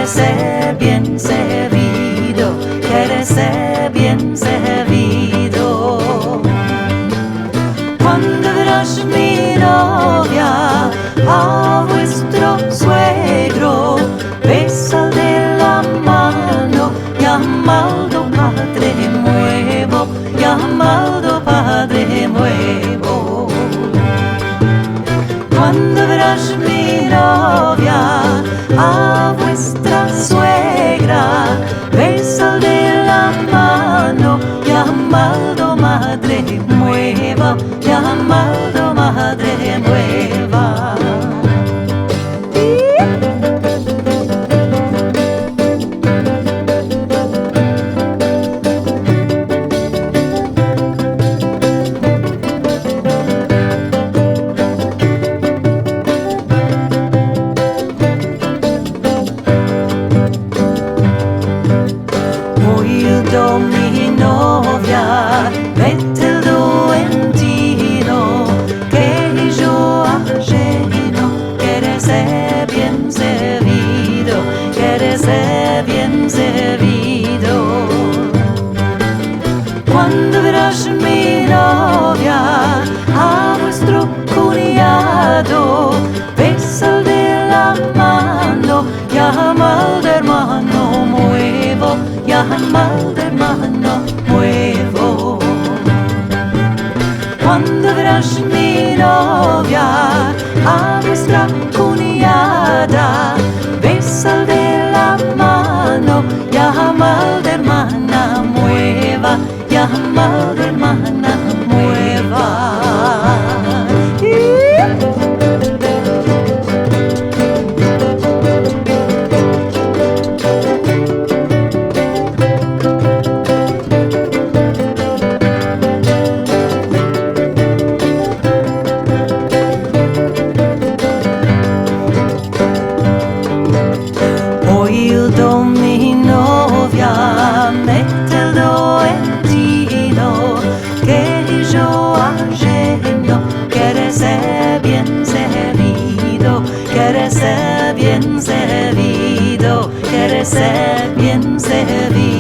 quiere ser bien servido, quiere ser bien servido. Cuando verás mi novia a vuestro suegro, besa de la mano, llamado Padre Nuevo, llamado Padre Nuevo. Cuando verás mi novia a vuestra suegra, besa de la mano, llamado Madre Nueva, llamado Madre Nueva. Oído mi novia, mételo en tino, que yo ajeno, quiere ser bien servido, quiere ser bien servido. Cuando verás mi novia a vuestro cuñado, besa de la mano, llama al hermano nuevo, llama al hermano nuevo. Cuando verás mi novia a vuestra cuñada, besa de la mano, llama al hermana nueva, llama al hermana nueva. Oído mi novia, mételo en tino, que yo ajeno, quiere ser bien servido, quiere ser bien servido, quiere ser bien servido.